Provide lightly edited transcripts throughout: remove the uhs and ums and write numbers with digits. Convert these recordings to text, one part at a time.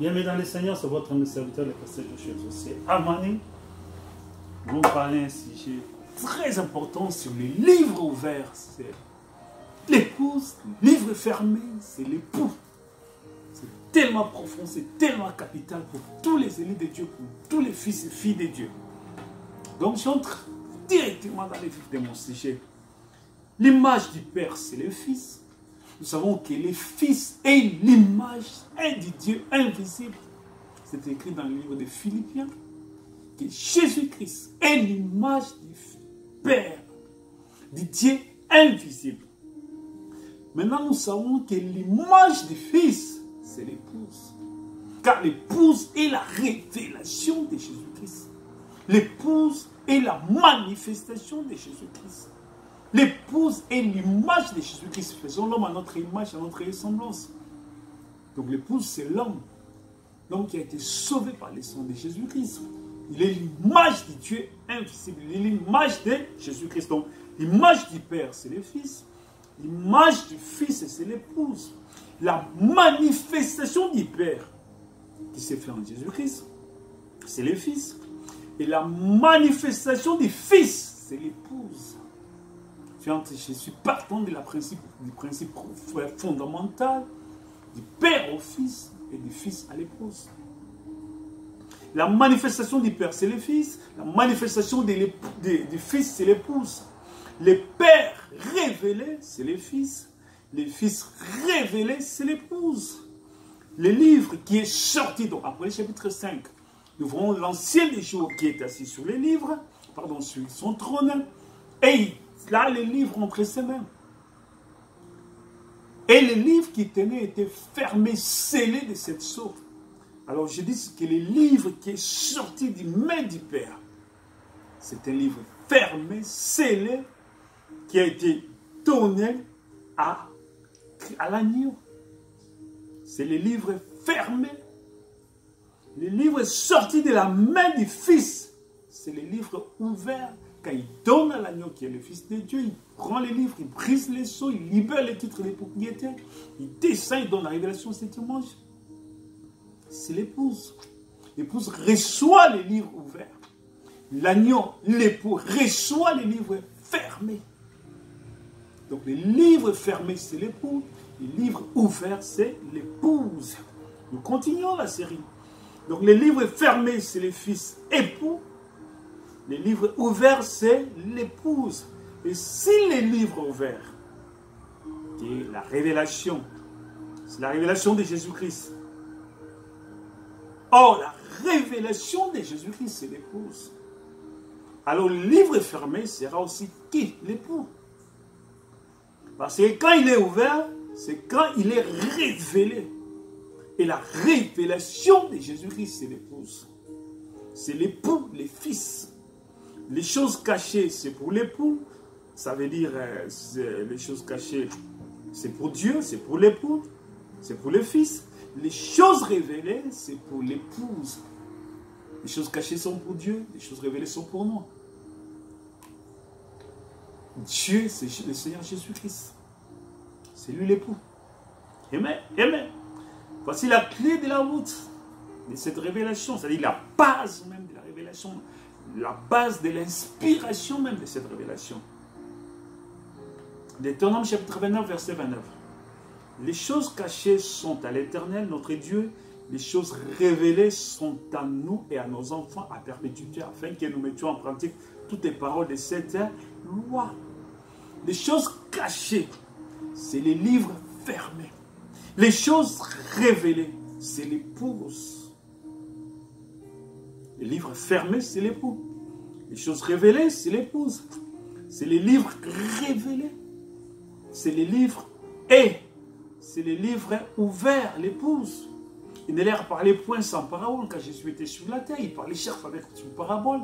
Bien-aimés dans le Seigneur, c'est votre serviteur, le pasteur Joshua José Amani. Nous parlons un sujet très important sur les livres ouverts. C'est l'épouse, livre fermé, c'est l'époux. C'est tellement profond, c'est tellement capital pour tous les élus de Dieu, pour tous les fils et filles de Dieu. Donc j'entre directement dans les vifs de mon sujet. L'image du Père, c'est le Fils. Nous savons que le Fils est l'image du Dieu invisible. C'est écrit dans le livre de Philippiens que Jésus-Christ est l'image du Père, du Dieu invisible. Maintenant, nous savons que l'image du Fils, c'est l'épouse. Car l'épouse est la révélation de Jésus-Christ. L'épouse est la manifestation de Jésus-Christ. L'épouse est l'image de Jésus-Christ. Faisons l'homme à notre image, à notre ressemblance. Donc l'épouse, c'est l'homme. L'homme qui a été sauvé par le sang de Jésus-Christ. Il est l'image du Dieu invisible. Il est l'image de Jésus-Christ. Donc l'image du Père, c'est le Fils. L'image du Fils, c'est l'épouse. La manifestation du Père qui s'est fait en Jésus-Christ, c'est le Fils. Et la manifestation du Fils, c'est l'épouse. Je suis partant du principe fondamental du Père au Fils et du Fils à l'épouse. La manifestation du Père, c'est le Fils. La manifestation du Fils, c'est l'épouse. Le Père révélé, c'est le Fils. Le Fils révélé, c'est l'épouse. Le livre qui est sorti, donc après le chapitre 5, nous verrons l'ancien des jours qui est assis sur les livres, pardon, sur son trône, et là, les livres entre ses mains. Et les livres qui tenaient étaient fermés, scellés de cette sorte. Alors je dis que le livre qui est sorti du main du Père, c'est un livre fermé, scellé, qui a été donné à l'agneau. C'est le livre fermé. Le livre sorti de la main du Fils. C'est le livre ouvert. Quand il donne à l'agneau qui est le Fils de Dieu, il prend les livres, il brise les sceaux, il libère les titres des propriétaires, il descend, il donne la révélation de cet image. C'est l'épouse. L'épouse reçoit les livres ouverts. L'agneau, l'époux, reçoit les livres fermés. Donc les livres fermés, c'est l'époux. Les livres ouverts, c'est l'épouse. Nous continuons la série. Donc les livres fermés, c'est le fils époux. Les livres ouverts, c'est l'épouse. Et si les livres ouverts, qui est la révélation, c'est la révélation de Jésus-Christ. Or, la révélation de Jésus-Christ, c'est l'épouse. Alors, le livre fermé sera aussi qui? L'époux. Parce que quand il est ouvert, c'est quand il est révélé. Et la révélation de Jésus-Christ, c'est l'épouse. C'est l'époux, les fils. Les choses cachées, c'est pour l'époux. Ça veut dire, les choses cachées, c'est pour Dieu, c'est pour l'époux, c'est pour le fils. Les choses révélées, c'est pour l'épouse. Les choses cachées sont pour Dieu, les choses révélées sont pour nous. Dieu, c'est le Seigneur Jésus-Christ. C'est lui l'époux. Amen, amen. Voici la clé de la route de cette révélation, c'est-à-dire la base même de la révélation, la base de l'inspiration même de cette révélation. Deutéronome chapitre 29, verset 29. Les choses cachées sont à l'Éternel, notre Dieu. Les choses révélées sont à nous et à nos enfants à perpétuité, afin que nous mettions en pratique toutes les paroles de cette loi. Les choses cachées, c'est les livres fermés. Les choses révélées, c'est l'épouse. Les livres fermés, c'est l'époux. Les choses révélées, c'est l'épouse. C'est les livres révélés. C'est les livres c'est les livres ouverts, l'épouse. Il ne leur parlait point sans parabole. Quand Jésus était sur la terre, il parlait chaque fois avec une parabole.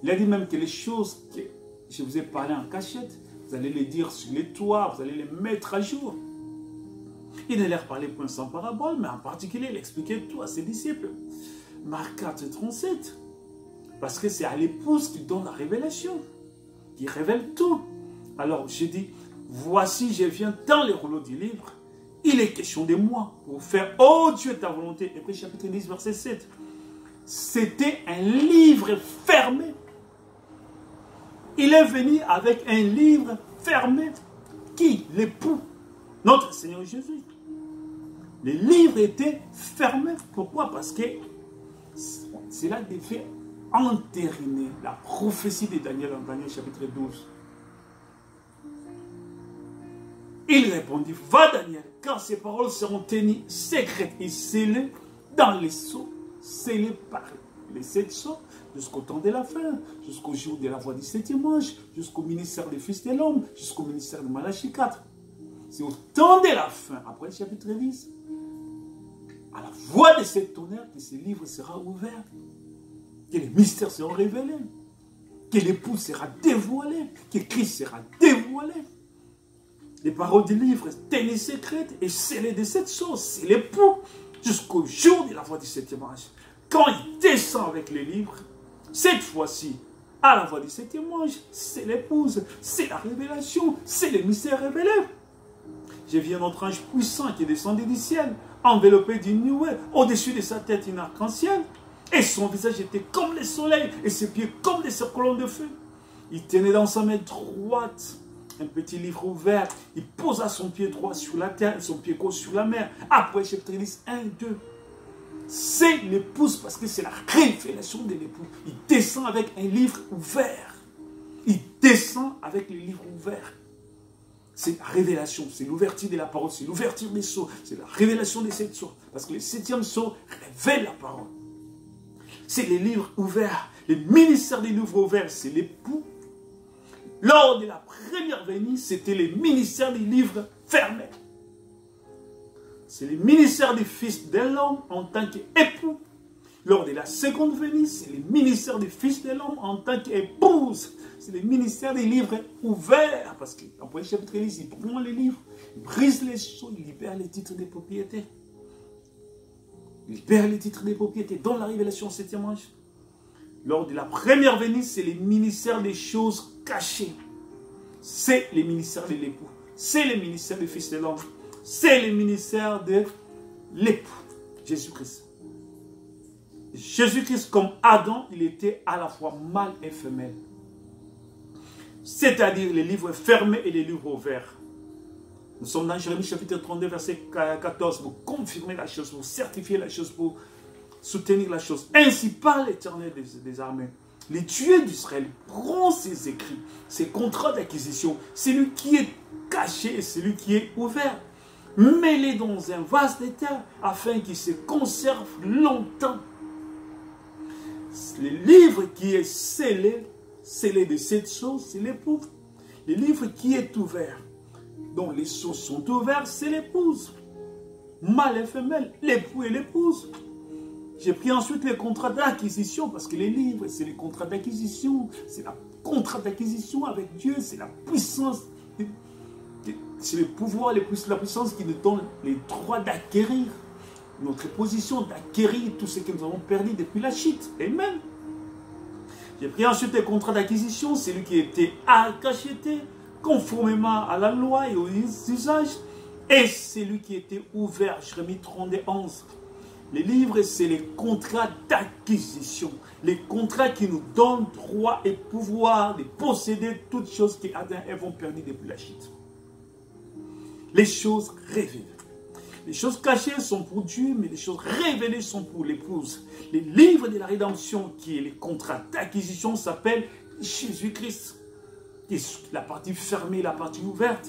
Il a dit même que les choses que je vous ai parlé en cachette, vous allez les dire sur les toits, vous allez les mettre à jour. Il ne leur parlait point sans parabole, mais en particulier, il expliquait tout à ses disciples. Marc 4, 37. Parce que c'est à l'épouse qu'il donne la révélation, qui révèle tout. Alors, j'ai dit, voici, je viens dans les rouleaux du livre, Il est question de moi pour faire, oh Dieu, ta volonté. Hébreux chapitre 10, verset 7. C'était un livre fermé. Il est venu avec un livre fermé. Qui? L'époux. Notre Seigneur Jésus. Les livres étaient fermés. Pourquoi? Parce que cela devait entériner la prophétie de Daniel en Daniel chapitre 12. Il répondit, va Daniel, car ces paroles seront tenues secrètes et scellées dans les sceaux, scellées par les 7 sceaux, jusqu'au temps de la fin, jusqu'au jour de la voix du 7e ange, jusqu'au ministère des fils de l'homme, jusqu'au ministère de Malachie 4. C'est au temps de la fin, après le chapitre 10, à la voix de cet tonnerre, que ce livre sera ouvert, que les mystères seront révélés, que l'époux sera dévoilé, que Christ sera dévoilé. Les paroles du livre tenues secrètes et scellées de cette chose, c'est l'époux, jusqu'au jour de la voix du 7e ange. Quand il descend avec les livres, cette fois-ci, à la voix du 7e ange, c'est l'épouse, c'est la révélation, c'est les mystères révélés. J'ai vu un autre ange puissant qui est descendu du ciel, enveloppé d'une nuée, au-dessus de sa tête une arc-en-ciel, et son visage était comme le soleil, et ses pieds comme des colonnes de feu. Il tenait dans sa main droite un petit livre ouvert, il posa son pied droit sur la terre, son pied gauche sur la mer. Après, chapitre 10, 1, 2. C'est l'épouse parce que c'est la révélation de l'époux. Il descend avec un livre ouvert. Il descend avec le livre ouvert. C'est la révélation, c'est l'ouverture de la parole, c'est l'ouverture des sceaux, c'est la révélation des 7 sceaux. Parce que le 7e sceau révèle la parole. C'est les livres ouverts. Le ministère des livres ouverts, c'est l'époux. Lors de la première venue, c'était le ministère des livres fermés. C'est le ministère des fils de l'homme en tant qu'époux. Lors de la seconde venue, c'est le ministère des fils de l'homme en tant qu'épouse. C'est le ministère des livres ouverts. Parce qu'en premier chapitre 10, il prend les livres, il brise les sceaux, il libère les titres des propriétés. Il libère les titres des propriétés dans la révélation 7e ange. Lors de la première venue, c'est le ministère des choses cachées. C'est le ministère de l'époux. C'est le ministère du fils de l'homme. C'est le ministère de l'époux, Jésus-Christ. Jésus-Christ, comme Adam, il était à la fois mâle et femelle. C'est-à-dire les livres fermés et les livres ouverts. Nous sommes dans Jérémie chapitre 32, verset 14, pour confirmer la chose, pour certifier la chose, pour soutenir la chose. Ainsi parle l'Éternel des armées. Le Dieu d'Israël prend ses écrits, ses contrats d'acquisition, celui qui est caché et celui qui est ouvert. Mets-les dans un vase de terre afin qu'il se conserve longtemps. Le livre qui est scellé de cette chose, c'est l'époux. Le livre qui est ouvert, dont les sceaux sont ouverts, c'est l'épouse. Mâle et femelle, l'époux et l'épouse. J'ai pris ensuite les contrats d'acquisition, parce que les livres, c'est les contrats d'acquisition. C'est le contrat d'acquisition avec Dieu, c'est la puissance, c'est le pouvoir, la puissance qui nous donne les droits d'acquérir notre position, d'acquérir tout ce que nous avons perdu depuis la chute. Amen. J'ai pris ensuite les contrats d'acquisition, celui qui était acheté conformément à la loi et aux usages, et celui qui était ouvert, Jérémie 32, 11. Les livres, c'est les contrats d'acquisition. Les contrats qui nous donnent droit et pouvoir de posséder toutes choses que Adam et Ève ont perdues depuis la chute. Les choses révélées. Les choses cachées sont pour Dieu, mais les choses révélées sont pour l'épouse. Les livres de la rédemption, qui est les contrats d'acquisition, s'appellent Jésus-Christ. La partie fermée, la partie ouverte.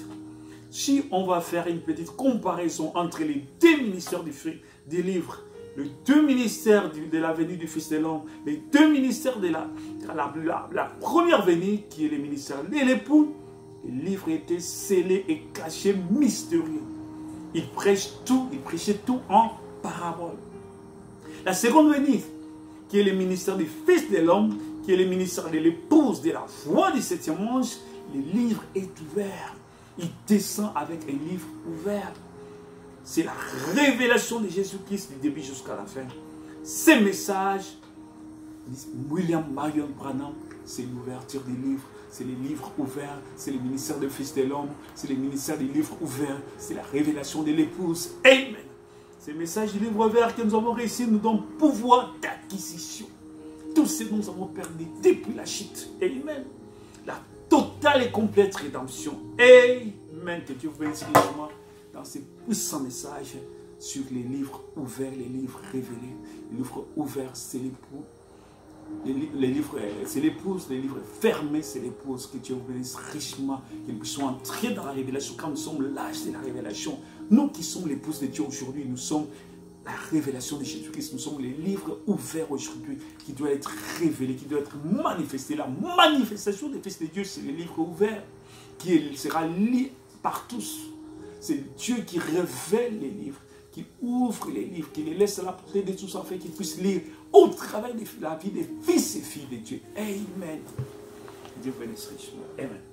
Si on va faire une petite comparaison entre les deux ministères des livres, les deux ministères de la venue du Fils de l'homme, les deux ministères de la première venue, qui est le ministère de l'époux, les livres étaient scellés et cachés, mystérieux. Il prêchait tout en parabole. La seconde venue, qui est le ministère du Fils de l'homme, qui est le ministère de l'épouse de la voix du 7e ange, le livre est ouvert. Il descend avec un livre ouvert. C'est la révélation de Jésus-Christ du début jusqu'à la fin. Ces messages, William Marion Branham, c'est l'ouverture des livres. c'est les livres ouverts, c'est le ministère de Fils de l'homme, c'est le ministère des livres ouverts, c'est la révélation de l'épouse. Amen. Ces messages du livre ouvert que nous avons réussi nous donnent pouvoir d'acquisition. Tout ce que nous avons perdu depuis la chute. Amen. La totale et complète rédemption. Amen. Que Dieu vous bénisse richement dans ces puissants messages sur les livres ouverts, les livres révélés. Les livres ouverts, c'est l'époux. Les livres, c'est l'épouse. Les livres fermés, c'est l'épouse. Que Dieu vous bénisse richement. Que nous puissions entrer dans la révélation. Quand nous sommes l'âge de la révélation, nous qui sommes l'épouse de Dieu aujourd'hui, nous sommes la révélation de Jésus-Christ. Nous sommes les livres ouverts aujourd'hui qui doivent être révélés, qui doivent être manifestés. La manifestation des fils de Dieu, c'est les livres ouverts qui sera lu par tous. C'est Dieu qui révèle les livres, qui ouvre les livres, qui les laisse à la portée de tous afin qu'ils puissent lire au travers de la vie des fils et filles de Dieu. Amen. Dieu bénisse richement. Amen.